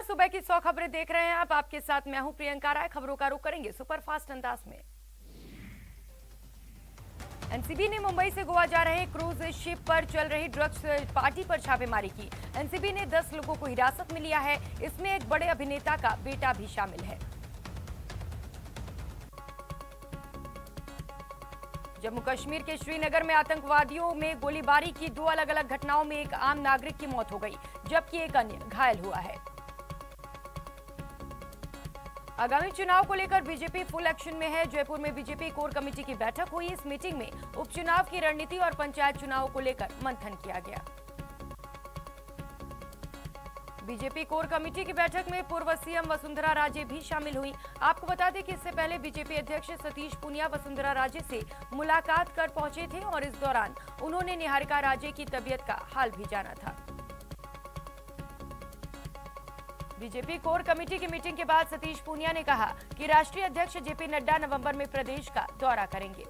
सुबह की 100 खबरें देख रहे हैं आप। आपके साथ मैं हूं प्रियंका राय। खबरों का रुख करेंगे सुपरफास्ट अंदाज में। एनसीबी ने मुंबई से गोवा जा रहे क्रूज शिप पर चल रही ड्रग्स पार्टी पर छापेमारी की। एनसीबी ने 10 लोगों को हिरासत में लिया है। इसमें एक बड़े अभिनेता का बेटा भी शामिल है। जम्मू कश्मीर के श्रीनगर में आतंकवादियों में गोलीबारी की 2 अलग अलग घटनाओं में एक आम नागरिक की मौत हो गई, जबकि एक अन्य घायल हुआ है। आगामी चुनाव को लेकर बीजेपी फुल एक्शन में है। जयपुर में बीजेपी कोर कमेटी की बैठक हुई। इस मीटिंग में उपचुनाव की रणनीति और पंचायत चुनाव को लेकर मंथन किया गया। बीजेपी कोर कमेटी की बैठक में पूर्व सीएम वसुंधरा राजे भी शामिल हुई। आपको बता दें कि इससे पहले बीजेपी अध्यक्ष सतीश पूनिया वसुंधरा राजे से मुलाकात कर पहुंचे थे और इस दौरान उन्होंने निहारिका राजे की तबीयत का हाल भी जाना था। बीजेपी कोर कमेटी की मीटिंग के बाद सतीश पूनिया ने कहा कि राष्ट्रीय अध्यक्ष जेपी नड्डा नवंबर में प्रदेश का दौरा करेंगे।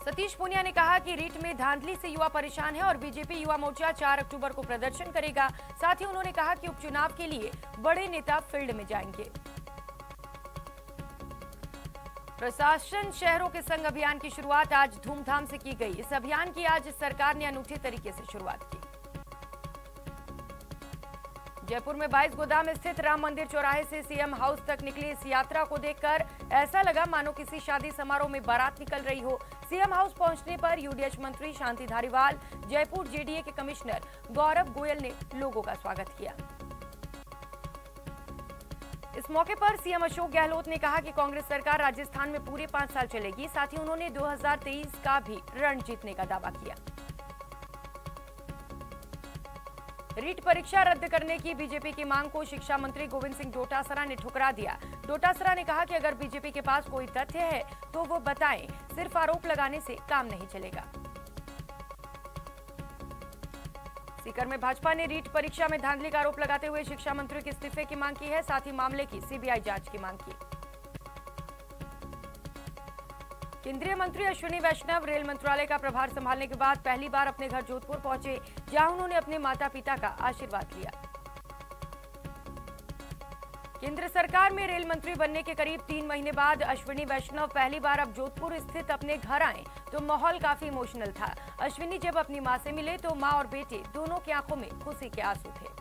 सतीश पूनिया ने कहा कि रीट में धांधली से युवा परेशान है और बीजेपी युवा मोर्चा 4 अक्टूबर को प्रदर्शन करेगा। साथ ही उन्होंने कहा कि उपचुनाव के लिए बड़े नेता फील्ड में जाएंगे। प्रशासन शहरों के संग अभियान की शुरुआत आज धूमधाम से की गई। इस अभियान की आज सरकार ने अनूठे तरीके से शुरुआत की। जयपुर में 22 गोदाम स्थित राम मंदिर चौराहे से सीएम हाउस तक निकली इस यात्रा को देखकर ऐसा लगा मानो किसी शादी समारोह में बारात निकल रही हो। सीएम हाउस पहुंचने पर यूडीएच मंत्री शांति धारीवाल, जयपुर जेडीए के कमिश्नर गौरव गोयल ने लोगों का स्वागत किया। इस मौके पर सीएम अशोक गहलोत ने कहा कि कांग्रेस सरकार राजस्थान में पूरे 5 साल चलेगी। साथ ही उन्होंने 2023 का भी रण जीतने का दावा किया। रीट परीक्षा रद्द करने की बीजेपी की मांग को शिक्षा मंत्री गोविंद सिंह डोटासरा ने ठुकरा दिया। डोटासरा ने कहा कि अगर बीजेपी के पास कोई तथ्य है तो वो बताएं, सिर्फ आरोप लगाने से काम नहीं चलेगा। सीकर में भाजपा ने रीट परीक्षा में धांधली का आरोप लगाते हुए शिक्षा मंत्री के इस्तीफे की मांग की है। साथ ही मामले की सीबीआई जांच की मांग की। केंद्रीय मंत्री अश्विनी वैष्णव रेल मंत्रालय का प्रभार संभालने के बाद पहली बार अपने घर जोधपुर पहुंचे, जहां उन्होंने अपने माता पिता का आशीर्वाद लिया। केंद्र सरकार में रेल मंत्री बनने के करीब 3 महीने बाद अश्विनी वैष्णव पहली बार अब जोधपुर स्थित अपने घर आए तो माहौल काफी इमोशनल था। अश्विनी जब अपनी मां से मिले तो मां और बेटे दोनों की आंखों में खुशी के आंसू थे।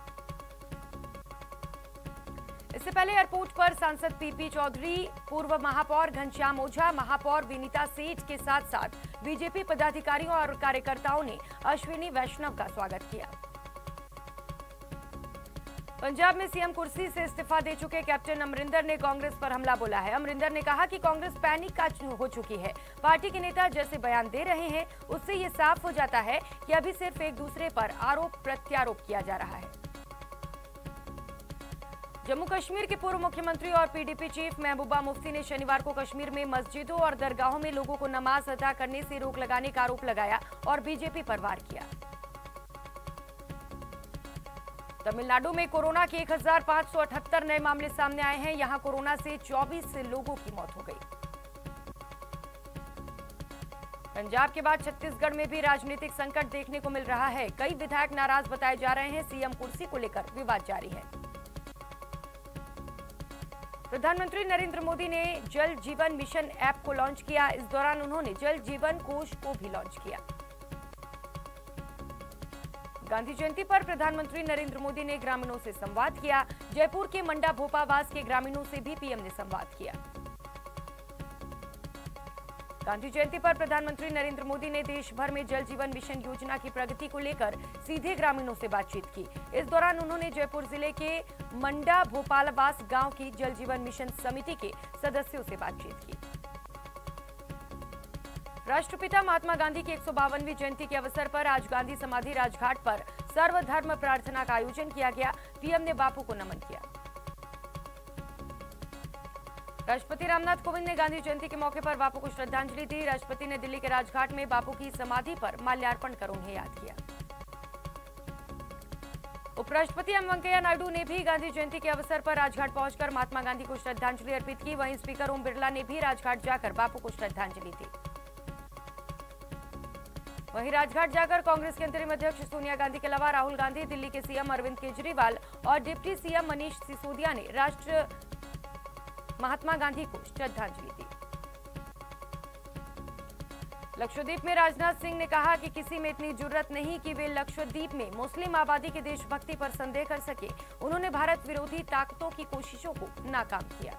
इससे पहले एयरपोर्ट पर सांसद पीपी चौधरी, पूर्व महापौर घनश्याम ओझा, महापौर विनीता सेठ के साथ साथ बीजेपी पदाधिकारियों और कार्यकर्ताओं ने अश्विनी वैष्णव का स्वागत किया। पंजाब में सीएम कुर्सी से इस्तीफा दे चुके कैप्टन अमरिंदर ने कांग्रेस पर हमला बोला है। अमरिंदर ने कहा कि कांग्रेस पैनिक हो चुकी है। पार्टी के नेता जैसे बयान दे रहे हैं उससे ये साफ हो जाता है कि अभी सिर्फ एक दूसरे पर आरोप प्रत्यारोप किया जा रहा है। जम्मू कश्मीर के पूर्व मुख्यमंत्री और पीडीपी चीफ महबूबा मुफ्ती ने शनिवार को कश्मीर में मस्जिदों और दरगाहों में लोगों को नमाज अदा करने से रोक लगाने का आरोप लगाया और बीजेपी पर वार किया। तमिलनाडु में कोरोना के 1578 नए मामले सामने आए हैं। यहां कोरोना से 24 लोगों की मौत हो गई। पंजाब के बाद छत्तीसगढ़ में भी राजनीतिक संकट देखने को मिल रहा है। कई विधायक नाराज बताए जा रहे हैं। सीएम कुर्सी को लेकर विवाद जारी है। प्रधानमंत्री नरेंद्र मोदी ने जल जीवन मिशन ऐप को लॉन्च किया। इस दौरान उन्होंने जल जीवन कोष को भी लॉन्च किया। गांधी जयंती पर प्रधानमंत्री नरेंद्र मोदी ने ग्रामीणों से संवाद किया। जयपुर के मंडा भोपावास के ग्रामीणों से भी पीएम ने संवाद किया। गांधी जयंती पर प्रधानमंत्री नरेंद्र मोदी ने देश भर में जल जीवन मिशन योजना की प्रगति को लेकर सीधे ग्रामीणों से बातचीत की। इस दौरान उन्होंने जयपुर जिले के मंडा भोपालवास गांव की जल जीवन मिशन समिति के सदस्यों से बातचीत की। राष्ट्रपिता महात्मा गांधी की 152वीं जयंती के अवसर पर आज गांधी समाधि राजघाट पर सर्वधर्म प्रार्थना का आयोजन किया गया। पीएम ने बापू को नमन किया। राष्ट्रपति रामनाथ कोविंद ने गांधी जयंती के मौके पर बापू को श्रद्धांजलि दी। राष्ट्रपति ने दिल्ली के राजघाट में बापू की समाधि पर माल्यार्पण कर उन्हें याद किया। उपराष्ट्रपति एम वेंकैया नायडू ने भी गांधी जयंती के अवसर पर राजघाट पहुंचकर महात्मा गांधी को श्रद्धांजलि अर्पित की। वहीं स्पीकर ओम बिरला ने भी राजघाट जाकर बापू को श्रद्धांजलि दी। वहीं राजघाट जाकर कांग्रेस के अंतरिम अध्यक्ष सोनिया गांधी के अलावा राहुल गांधी, दिल्ली के सीएम अरविंद केजरीवाल और डिप्टी सीएम मनीष सिसोदिया ने राष्ट्र महात्मा गांधी को श्रद्धांजलि दी। लक्षद्वीप में राजनाथ सिंह ने कहा कि किसी में इतनी जुर्रत नहीं कि वे लक्षद्वीप में मुस्लिम आबादी की देशभक्ति पर संदेह कर सके। उन्होंने भारत विरोधी ताकतों की कोशिशों को नाकाम किया।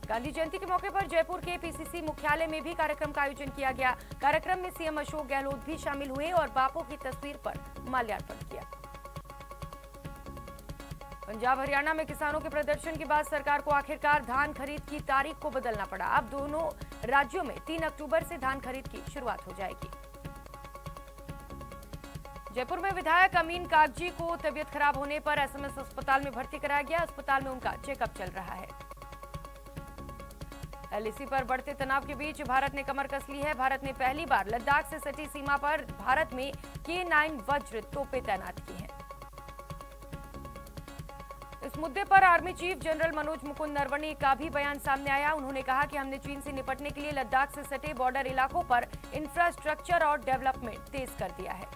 गांधी जयंती के मौके पर जयपुर के पीसीसी मुख्यालय में भी कार्यक्रम का आयोजन किया गया। कार्यक्रम में सीएम अशोक गहलोत भी शामिल हुए और बापू की तस्वीर पर माल्यार्पण किया। पंजाब हरियाणा में किसानों के प्रदर्शन के बाद सरकार को आखिरकार धान खरीद की तारीख को बदलना पड़ा। अब दोनों राज्यों में 3 अक्टूबर से धान खरीद की शुरुआत हो जाएगी। जयपुर में विधायक अमीन कागजी को तबीयत खराब होने पर एसएमएस अस्पताल में भर्ती कराया गया। अस्पताल में उनका चेकअप चल रहा है। एलएसी पर बढ़ते तनाव के बीच भारत ने कमर कस ली है। भारत ने पहली बार लद्दाख से सटी सीमा पर भारत में K9 वज्र तोपें तैनात की हैं। इस मुद्दे पर army chief general Manoj Mukund Naravane का भी बयान सामने आया। उन्होंने कहा कि हमने चीन से निपटने के लिए लद्दाख से सटे बॉर्डर इलाकों पर इंफ्रास्ट्रक्चर और डेवलपमेंट तेज कर दिया है।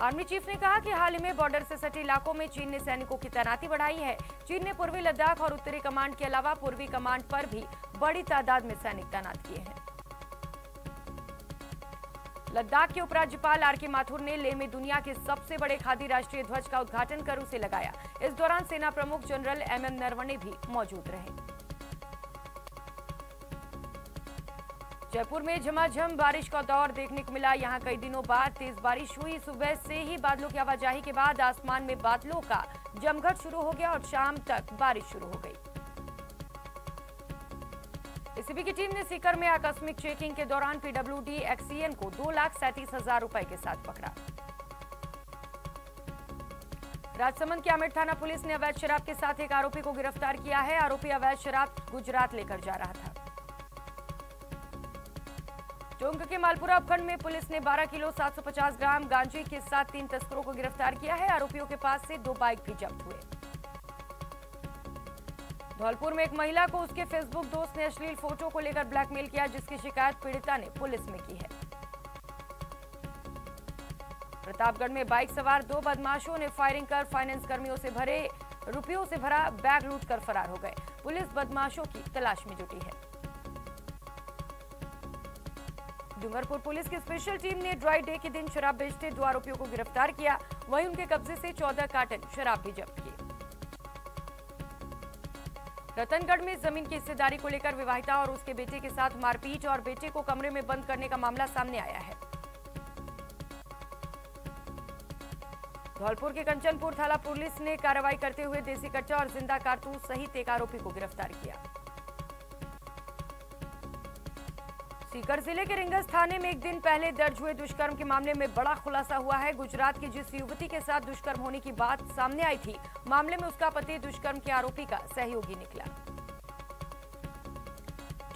आर्मी चीफ ने कहा कि हाल ही में बॉर्डर से सटे इलाकों में चीन ने सैनिकों की तैनाती बढ़ाई है। चीन ने पूर्वी लद्दाख और उत्तरी कमांड के अलावा पूर्वी कमांड पर भी बड़ी तादाद में सैनिक तैनात किए हैं। लद्दाख के उपराज्यपाल आर के माथुर ने लेह में दुनिया के सबसे बड़े खादी राष्ट्रीय ध्वज का उद्घाटन कर उसे लगाया। इस दौरान सेना प्रमुख जनरल MM नरवणे भी मौजूद रहे। जयपुर में झमाझम बारिश का दौर देखने को मिला। यहां कई दिनों बाद तेज बारिश हुई। सुबह से ही बादलों की आवाजाही के बाद आसमान में बादलों का जमघट शुरू हो गया और शाम तक बारिश शुरू हो गई। एसीबी की टीम ने सीकर में आकस्मिक चेकिंग के दौरान PWD एक्सीएन को 2,37,000 रुपए के साथ पकड़ा। राजसमंद के आमेर थाना पुलिस ने अवैध शराब के साथ एक आरोपी को गिरफ्तार किया है। आरोपी अवैध शराब गुजरात लेकर जा रहा था। टोंक के मालपुरा उपखंड में पुलिस ने 12 किलो 750 ग्राम गांजे के साथ 3 तस्करों को गिरफ्तार किया है। आरोपियों के पास से 2 बाइक भी जब्त हुए। धौलपुर में एक महिला को उसके फेसबुक दोस्त ने अश्लील फोटो को लेकर ब्लैकमेल किया, जिसकी शिकायत पीड़िता ने पुलिस में की है। प्रतापगढ़ में बाइक सवार 2 बदमाशों ने फायरिंग कर फाइनेंस कर्मियों से भरे रुपयों से भरा बैग लूट कर फरार हो गए। पुलिस बदमाशों की तलाश में जुटी है। डूंगरपुर पुलिस की स्पेशल टीम ने ड्राई डे के दिन शराब बेचते 2 आरोपियों को गिरफ्तार किया। वहीं उनके कब्जे से 14 कार्टन शराब भी जब्त की। रतनगढ़ में जमीन की हिस्सेदारी को लेकर विवाहिता और उसके बेटे के साथ मारपीट और बेटे को कमरे में बंद करने का मामला सामने आया है। धौलपुर के कंचनपुर थाना पुलिस ने कार्रवाई करते हुए देसी कट्टा और जिंदा कारतूस सहित एक आरोपी को गिरफ्तार किया। सीकर जिले के रिंगस थाने में एक दिन पहले दर्ज हुए दुष्कर्म के मामले में बड़ा खुलासा हुआ है। गुजरात की जिस युवती के साथ दुष्कर्म होने की बात सामने आई थी, मामले में उसका पति दुष्कर्म के आरोपी का सहयोगी निकला।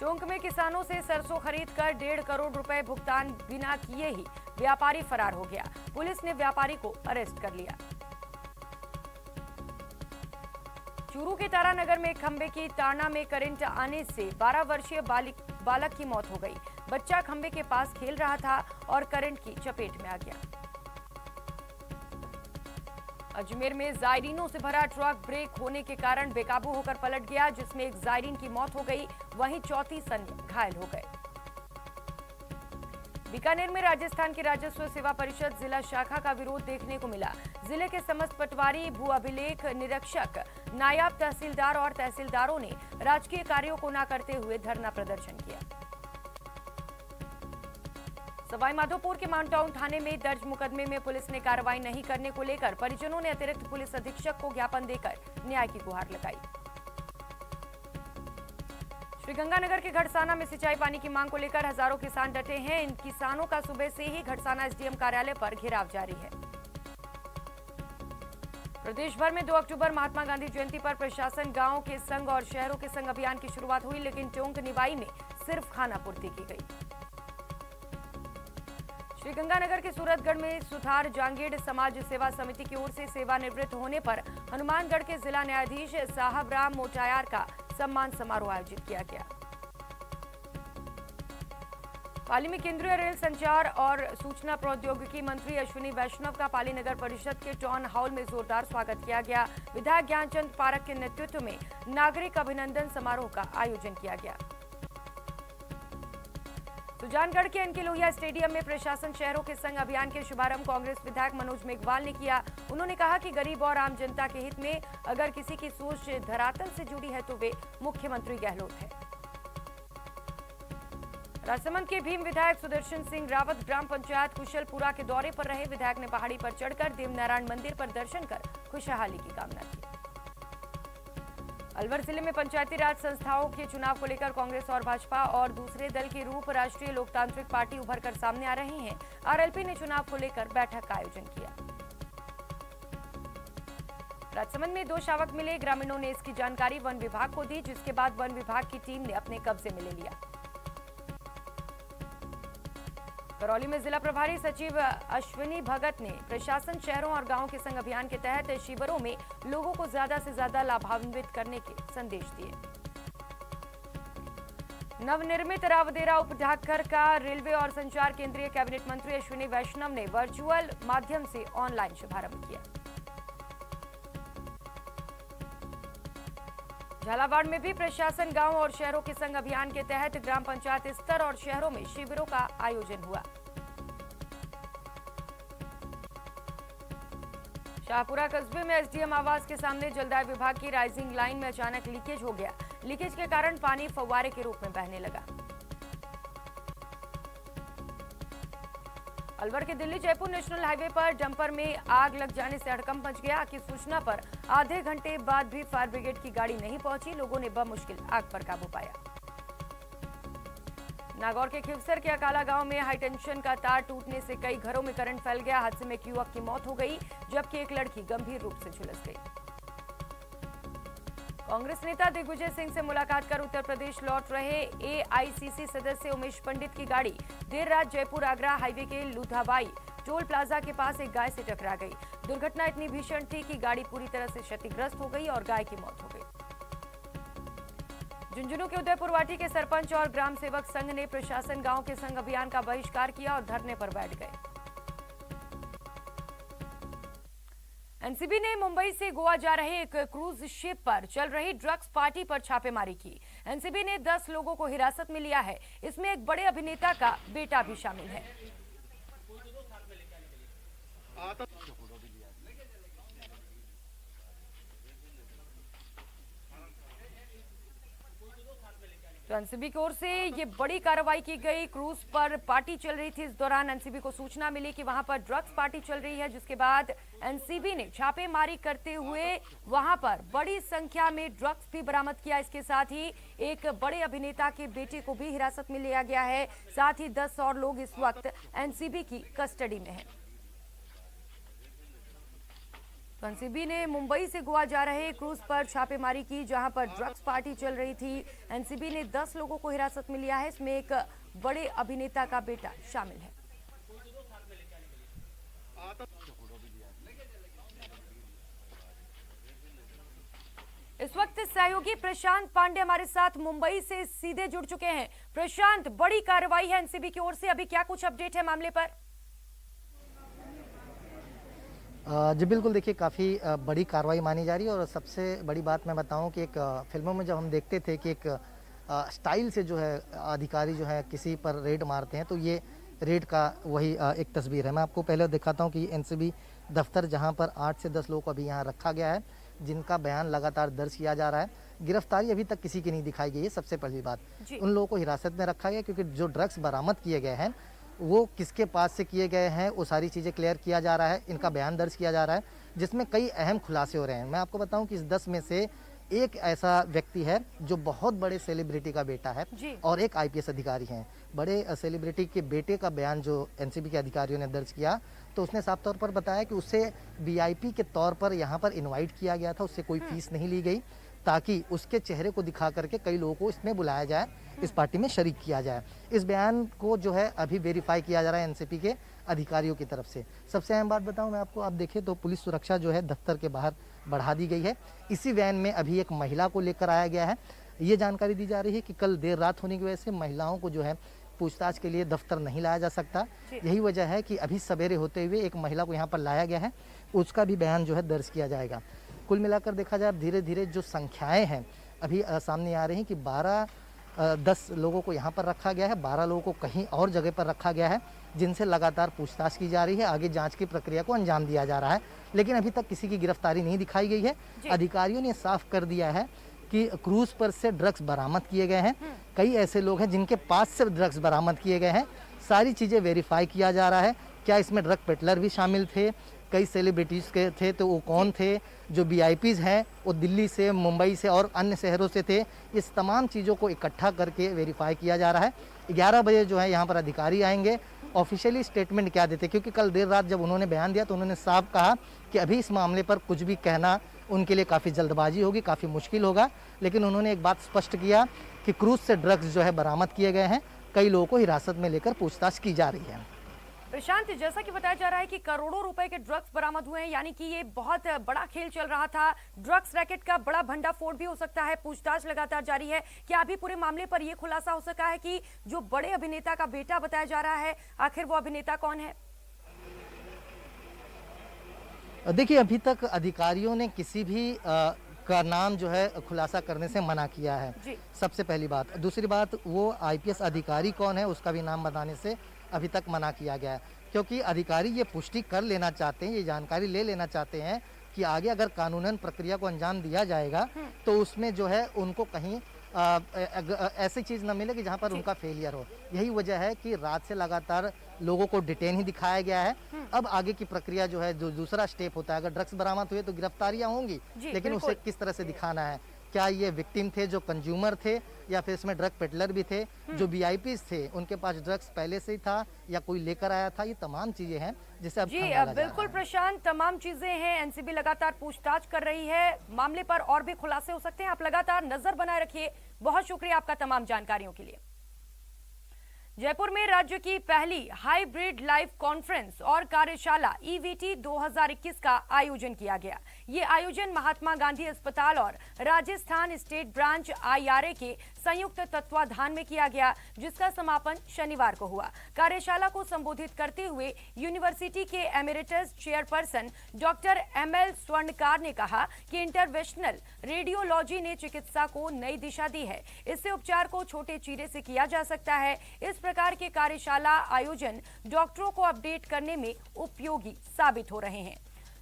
टोंक में किसानों से सरसों खरीद कर 1.5 करोड़ रुपए भुगतान बिना किए ही व्यापारी फरार हो गया। पुलिस ने व्यापारी को अरेस्ट कर लिया। चूरू के तारानगर में खंबे की ताड़ना में करंट आने से 12 वर्षीय बालक की मौत हो गई। बच्चा खंबे के पास खेल रहा था और करंट की चपेट में आ गया। अजमेर में जायरीनों से भरा ट्रक ब्रेक होने के कारण बेकाबू होकर पलट गया, जिसमें एक जायरीन की मौत हो गई, वहीं 34 अन्य घायल हो गए। बीकानेर में राजस्थान की राजस्व सेवा परिषद जिला शाखा का विरोध देखने को मिला। जिले के समस्त पटवारी, भू अभिलेख निरीक्षक, नायब तहसीलदार और तहसीलदारों ने राजकीय कार्यों को न करते हुए धरना प्रदर्शन किया। सवाईमाधोपुर के माउंट टाउन थाने में दर्ज मुकदमे में पुलिस ने कार्रवाई नहीं करने को लेकर परिजनों ने अतिरिक्त पुलिस अधीक्षक को ज्ञापन देकर न्याय की गुहार लगाई। श्रीगंगानगर के घड़साना में सिंचाई पानी की मांग को लेकर हजारों किसान डटे हैं। इन किसानों का सुबह से ही घड़साना एसडीएम कार्यालय पर घेराव जारी है। प्रदेश भर में 2 अक्टूबर महात्मा गांधी जयंती पर प्रशासन गांवों के संग और शहरों के संग अभियान की शुरुआत हुई, लेकिन टोंक निवाई में सिर्फ खानापूर्ति की गई। श्रीगंगानगर के सूरतगढ़ में सुथार जांगीड़ समाज सेवा समिति की ओर से सेवानिवृत्त होने पर हनुमानगढ़ के जिला न्यायाधीश साहब राम मोटायार का सम्मान समारोह आयोजित किया गया। पाली में केंद्रीय रेल संचार और सूचना प्रौद्योगिकी मंत्री अश्विनी वैष्णव का पाली नगर परिषद के टाउन हॉल में जोरदार स्वागत किया गया। विधायक ज्ञानचंद पारक के नेतृत्व में नागरिक अभिनंदन समारोह का आयोजन किया गया। सुजानगढ़ के एनके लोहिया स्टेडियम में प्रशासन शहरों के संग अभियान के शुभारंभ कांग्रेस विधायक मनोज मेघवाल ने किया। उन्होंने कहा कि गरीब और आम जनता के हित में अगर किसी की सोच धरातल से जुड़ी है तो वे मुख्यमंत्री गहलोत है। राजसमंद के भीम विधायक सुदर्शन सिंह रावत ग्राम पंचायत कुशलपुरा के दौरे पर रहे। विधायक ने पहाड़ी पर चढ़कर देवनारायण मंदिर पर दर्शन कर खुशहाली की कामना की। अलवर जिले में पंचायती राज संस्थाओं के चुनाव को लेकर कांग्रेस और भाजपा और दूसरे दल के रूप राष्ट्रीय लोकतांत्रिक पार्टी उभर कर सामने आ रहे हैं। आरएलपी ने चुनाव को लेकर बैठक का आयोजन किया। राजसमंद में 2 शावक मिले। ग्रामीणों ने इसकी जानकारी वन विभाग को दी, जिसके बाद वन विभाग की टीम ने अपने कब्जे में ले लिया। करौली में जिला प्रभारी सचिव अश्विनी भगत ने प्रशासन शहरों और गांवों के संग अभियान के तहत शिविरों में लोगों को ज्यादा से ज्यादा लाभान्वित करने के संदेश दिए। नवनिर्मित रावदेरा उपढाकर का रेलवे और संचार केंद्रीय कैबिनेट मंत्री अश्विनी वैष्णव ने वर्चुअल माध्यम से ऑनलाइन शुभारंभ किया। झालावाड़ में भी प्रशासन गांव और शहरों के संग अभियान के तहत ग्राम पंचायत स्तर और शहरों में शिविरों का आयोजन हुआ। शाहपुरा कस्बे में एसडीएम आवास के सामने जलदाय विभाग की राइजिंग लाइन में अचानक लीकेज हो गया। लीकेज के कारण पानी फव्वारे के रूप में बहने लगा। अलवर के दिल्ली जयपुर नेशनल हाईवे पर डंपर में आग लग जाने से हड़कंप मच गया। आग की सूचना पर आधे घंटे बाद भी फायर ब्रिगेड की गाड़ी नहीं पहुंची। लोगों ने बमुश्किल आग पर काबू पाया। नागौर के खिवसर के अकाला गांव में हाईटेंशन का तार टूटने से कई घरों में करंट फैल गया। हादसे में एक युवक की मौत हो गई, जबकि एक लड़की गंभीर रूप से झुलस गई। कांग्रेस नेता दिग्विजय सिंह से मुलाकात कर उत्तर प्रदेश लौट रहे एआईसीसी सदस्य उमेश पंडित की गाड़ी देर रात जयपुर आगरा हाईवे के लुधाबाई टोल प्लाजा के पास एक गाय से टकरा गई। दुर्घटना इतनी भीषण थी कि गाड़ी पूरी तरह से क्षतिग्रस्त हो गई और गाय की मौत हो गई। झुंझुनू के उदयपुर वाटी के सरपंच और ग्राम सेवक संघ ने प्रशासन गांव के संग अभियान का बहिष्कार किया और धरने पर बैठ गए। एनसीबी ने मुंबई से गोवा जा रहे एक क्रूज शिप पर चल रही ड्रग्स पार्टी पर छापेमारी की। एनसीबी ने 10 लोगों को हिरासत में लिया है। इसमें एक बड़े अभिनेता का बेटा भी शामिल है। तो एनसीबी की ओर से ये बड़ी कार्रवाई की गई। क्रूज पर पार्टी चल रही थी। इस दौरान एनसीबी को सूचना मिली कि वहां पर ड्रग्स पार्टी चल रही है, जिसके बाद एनसीबी ने छापेमारी करते हुए वहां पर बड़ी संख्या में ड्रग्स भी बरामद किया। इसके साथ ही एक बड़े अभिनेता के बेटे को भी हिरासत में लिया गया है। साथ ही 10 और लोग इस वक्त एनसीबी की कस्टडी में हैं। एनसीबी ने मुंबई से गोवा जा रहे क्रूज पर छापेमारी की, जहां पर ड्रग्स पार्टी चल रही थी। एनसीबी ने 10 लोगों को हिरासत में लिया है। इसमें एक बड़े अभिनेता का बेटा शामिल है। इस वक्त सहयोगी प्रशांत पांडे हमारे साथ मुंबई से सीधे जुड़ चुके हैं। प्रशांत, बड़ी कार्रवाई है एनसीबी की ओर से, अभी क्या कुछ अपडेट है मामले पर? जी बिल्कुल, देखिए काफ़ी बड़ी कार्रवाई मानी जा रही है। और सबसे बड़ी बात मैं बताऊं कि एक फिल्मों में जब हम देखते थे कि एक स्टाइल से जो है अधिकारी जो है किसी पर रेड मारते हैं, तो ये रेड का वही एक तस्वीर है। मैं आपको पहले दिखाता हूं कि एनसीबी दफ्तर जहां पर 8 से 10 लोगों को अभी यहाँ रखा गया है, जिनका बयान लगातार दर्ज किया जा रहा है। गिरफ्तारी अभी तक किसी की नहीं दिखाई गई है। सबसे पहली बात, उन लोगों को हिरासत में रखा गया क्योंकि जो ड्रग्स बरामद किए गए हैं वो किसके पास से किए गए हैं, वो सारी चीज़ें क्लियर किया जा रहा है। इनका बयान दर्ज किया जा रहा है, जिसमें कई अहम खुलासे हो रहे हैं। मैं आपको बताऊं कि इस 10 में से एक ऐसा व्यक्ति है जो बहुत बड़े सेलिब्रिटी का बेटा है और एक आईपीएस अधिकारी हैं। बड़े सेलिब्रिटी के बेटे का बयान जो एनसीबी के अधिकारियों ने दर्ज किया, तो उसने साफ तौर पर बताया कि उसे वीआईपी के तौर पर यहाँ पर इन्वाइट किया गया था। उससे कोई फीस नहीं ली गई, ताकि उसके चेहरे को दिखा करके कई लोगों को इसमें बुलाया जाए, इस पार्टी में शरीक किया जाए। इस बयान को जो है अभी वेरीफाई किया जा रहा है एनसीबी के अधिकारियों की तरफ से। सबसे अहम बात बताऊं मैं आपको, आप देखिए तो पुलिस सुरक्षा जो है दफ्तर के बाहर बढ़ा दी गई है। इसी वैन में अभी एक महिला को लेकर आया गया है। ये जानकारी दी जा रही है कि कल देर रात होने की वजह से महिलाओं को जो है पूछताछ के लिए दफ्तर नहीं लाया जा सकता। यही वजह है कि अभी सवेरे होते हुए एक महिला को यहाँ पर लाया गया है, उसका भी बयान जो है दर्ज किया जाएगा। कुल मिलाकर देखा जाए, अब धीरे धीरे जो संख्याएँ हैं अभी सामने आ रही हैं कि 10 लोगों को यहाँ पर रखा गया है, 12 लोगों को कहीं और जगह पर रखा गया है, जिनसे लगातार पूछताछ की जा रही है। आगे जांच की प्रक्रिया को अंजाम दिया जा रहा है, लेकिन अभी तक किसी की गिरफ्तारी नहीं दिखाई गई है। अधिकारियों ने साफ कर दिया है कि क्रूज पर से ड्रग्स बरामद किए गए हैं। कई ऐसे लोग हैं जिनके पास से ड्रग्स बरामद किए गए हैं। सारी चीज़ें वेरीफाई किया जा रहा है। क्या इसमें ड्रग पेडलर भी शामिल थे, कई सेलिब्रिटीज़ के थे, तो वो कौन थे? जो VIPs हैं वो दिल्ली से, मुंबई से और अन्य शहरों से थे। इस तमाम चीज़ों को इकट्ठा करके वेरीफाई किया जा रहा है। 11 बजे जो है यहाँ पर अधिकारी आएंगे, ऑफिशियली स्टेटमेंट क्या देते, क्योंकि कल देर रात जब उन्होंने बयान दिया तो उन्होंने साफ कहा कि अभी इस मामले पर कुछ भी कहना उनके लिए काफ़ी जल्दबाजी होगी, काफ़ी मुश्किल होगा। लेकिन उन्होंने एक बात स्पष्ट किया कि क्रूज से ड्रग्स जो है बरामद किए गए हैं, कई लोगों को हिरासत में लेकर पूछताछ की जा रही है। प्रशांत, जैसा कि बताया जा रहा है कि करोड़ों रुपए के ड्रग्स बरामद हुए हैं, यानी कि ये बहुत बड़ा खेल चल रहा था। ड्रग्स रैकेट का बड़ा भंडाफोड़ भी हो सकता है। पूछताछ लगातार जारी है। क्या अभी पूरे मामले पर यह खुलासा हो सका है कि जो बड़े अभिनेता का बेटा बताया जा रहा है, आखिर वो अभिनेता कौन है? देखिए, अभी तक अधिकारियों ने किसी भी का नाम जो है खुलासा करने से मना किया है, सबसे पहली बात। दूसरी बात, वो IPS अधिकारी कौन है उसका भी नाम बताने से अभी तक मना किया गया है, क्योंकि अधिकारी ये पुष्टि कर लेना चाहते हैं, ये जानकारी ले लेना चाहते हैं कि आगे अगर कानूनन प्रक्रिया को अंजाम दिया जाएगा तो उसमें जो है उनको कहीं ऐसी चीज़ न मिले कि जहाँ पर उनका फेलियर हो। यही वजह है कि रात से लगातार लोगों को डिटेन ही दिखाया गया है। अब आगे की प्रक्रिया जो है, जो दूसरा स्टेप होता है, अगर ड्रग्स बरामद हुए तो गिरफ्तारियां होंगी, लेकिन उसे किस तरह से दिखाना है, क्या ये विक्टिम थे जो कंज्यूमर थे, या फिर इसमें ड्रग पेडलर भी थे, जो VIPs थे उनके पास ड्रग्स पहले से ही था या कोई लेकर आया था, ये तमाम चीजें हैं जिसे अब बिल्कुल प्रशांत, तमाम चीजें हैं। NCB लगातार पूछताछ कर रही है, मामले पर और भी खुलासे हो सकते हैं। आप लगातार नजर बनाए रखिए। बहुत शुक्रिया आपका तमाम जानकारियों के लिए। जयपुर में राज्य की पहली हाइब्रिड लाइव कॉन्फ्रेंस और कार्यशाला EVT 2021 का आयोजन किया गया। ये आयोजन महात्मा गांधी अस्पताल और राजस्थान स्टेट ब्रांच IRA के संयुक्त तत्वाधान में किया गया, जिसका समापन शनिवार को हुआ। कार्यशाला को संबोधित करते हुए यूनिवर्सिटी के एमेरिटस चेयरपर्सन डॉक्टर ML स्वर्णकार ने कहा कि इंटरवेंशनल रेडियोलॉजी ने चिकित्सा को नई दिशा दी है। इससे उपचार को छोटे चीरे से किया जा सकता है। इस प्रकार के कार्यशाला आयोजन डॉक्टरों को अपडेट करने में उपयोगी साबित हो रहे हैं।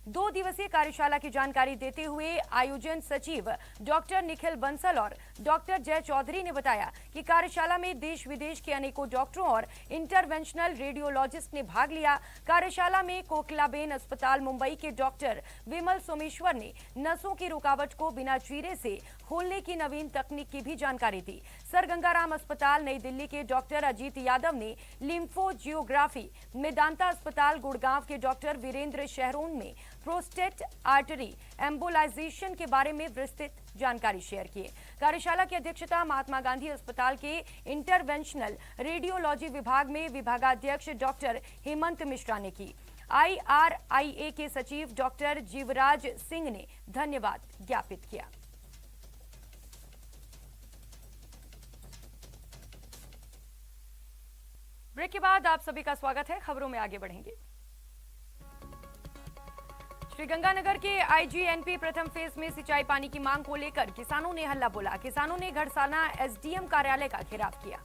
2 दिवसीय कार्यशाला की जानकारी देते हुए आयोजन सचिव डॉक्टर निखिल बंसल और डॉक्टर जय चौधरी ने बताया कि कार्यशाला में देश विदेश के अनेकों डॉक्टरों और इंटरवेंशनल रेडियोलॉजिस्ट ने भाग लिया। कार्यशाला में कोकिलाबेन अस्पताल मुंबई के डॉक्टर विमल सोमेश्वर ने नसों की रुकावट को बिना चीरे से खोलने की नवीन तकनीक की भी जानकारी दी। सर गंगाराम अस्पताल नई दिल्ली के डॉक्टर अजीत यादव ने लिम्फोजियोग्राफी, मेदांता अस्पताल गुड़गांव के डॉक्टर वीरेंद्र शहरोन ने प्रोस्टेट आर्टरी एम्बोलाइजेशन के बारे में विस्तृत जानकारी शेयर की। कार्यशाला की अध्यक्षता महात्मा गांधी अस्पताल के इंटरवेंशनल रेडियोलॉजी विभाग में विभागाध्यक्ष डॉक्टर हेमंत मिश्रा ने की। IRIA के सचिव डॉक्टर जीवराज सिंह ने धन्यवाद ज्ञापित किया। ब्रेक के बाद आप सभी का स्वागत है। खबरों में आगे बढ़ेंगे। श्रीगंगानगर के IGNP प्रथम फेज में सिंचाई पानी की मांग को लेकर किसानों ने हल्ला बोला। किसानों ने घड़साना SDM कार्यालय का घेराव किया।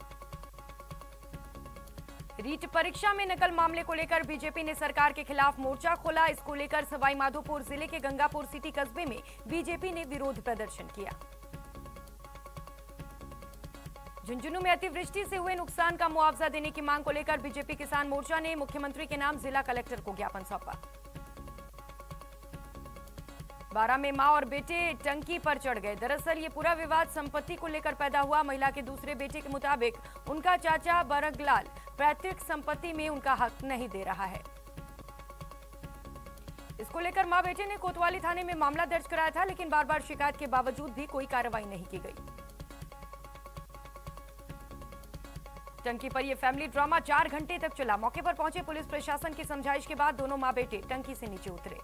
रीट परीक्षा में नकल मामले को लेकर बीजेपी ने सरकार के खिलाफ मोर्चा खोला। इसको लेकर सवाईमाधोपुर जिले के गंगापुर सिटी कस्बे में बीजेपी ने विरोध प्रदर्शन किया। झुंझुनू में अतिवृष्टि से हुए नुकसान का मुआवजा देने की मांग को लेकर बीजेपी किसान मोर्चा ने मुख्यमंत्री के नाम जिला कलेक्टर को ज्ञापन सौंपा। बारां में मां और बेटे टंकी पर चढ़ गए। दरअसल ये पूरा विवाद संपत्ति को लेकर पैदा हुआ। महिला के दूसरे बेटे के मुताबिक उनका चाचा बरगलाल पैतृक संपत्ति में उनका हक नहीं दे रहा है। इसको लेकर मां बेटे ने कोतवाली थाने में मामला दर्ज कराया था, लेकिन बार बार शिकायत के बावजूद भी कोई कार्रवाई नहीं की गई। टंकी पर यह फैमिली ड्रामा 4 घंटे तक चला। मौके पर पहुंचे पुलिस प्रशासन की समझाइश के बाद दोनों मां बेटे टंकी से नीचे उतरे।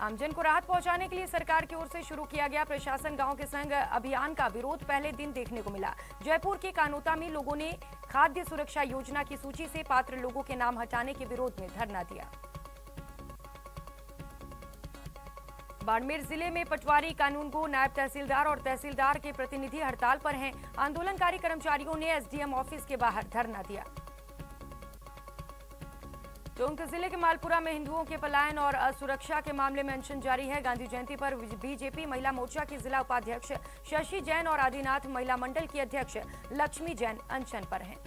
आमजन को राहत पहुंचाने के लिए सरकार की ओर से शुरू किया गया प्रशासन गांव के संग अभियान का विरोध पहले दिन देखने को मिला। जयपुर के कानोता में लोगों ने खाद्य सुरक्षा योजना की सूची से पात्र लोगों के नाम हटाने के विरोध में धरना दिया। बाड़मेर जिले में पटवारी कानूनगो, नायब तहसीलदार और तहसीलदार के प्रतिनिधि हड़ताल पर हैं। आंदोलनकारी कर्मचारियों ने एसडीएम ऑफिस के बाहर धरना दिया। टोंक जिले के मालपुरा में हिंदुओं के पलायन और असुरक्षा के मामले में अनशन जारी है। गांधी जयंती पर बीजेपी महिला मोर्चा की जिला उपाध्यक्ष शशि जैन और आदिनाथ महिला मंडल की अध्यक्ष लक्ष्मी जैन अनशन पर हैं।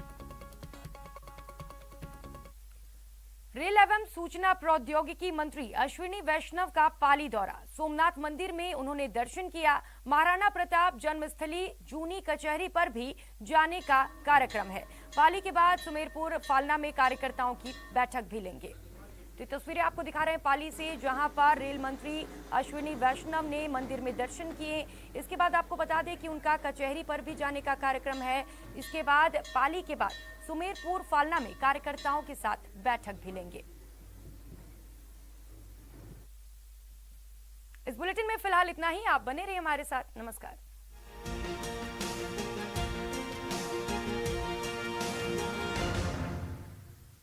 रेल एवं सूचना प्रौद्योगिकी मंत्री अश्विनी वैष्णव का पाली दौरा। सोमनाथ मंदिर में उन्होंने दर्शन किया। महाराणा प्रताप जन्मस्थली जूनी कचहरी पर भी जाने का कार्यक्रम है। पाली के बाद सुमेरपुर फालना में कार्यकर्ताओं की बैठक भी लेंगे। तो तस्वीरें आपको दिखा रहे हैं पाली से, जहां पर रेल मंत्री अश्विनी वैष्णव ने मंदिर में दर्शन किए। इसके बाद आपको बता दें कि उनका कचहरी पर भी जाने का कार्यक्रम है। इसके बाद पाली के बाद सुमेरपुर फालना में कार्यकर्ताओं के साथ बैठक भी लेंगे। इस बुलेटिन में फिलहाल इतना ही। आप बने रहिए हमारे साथ। नमस्कार।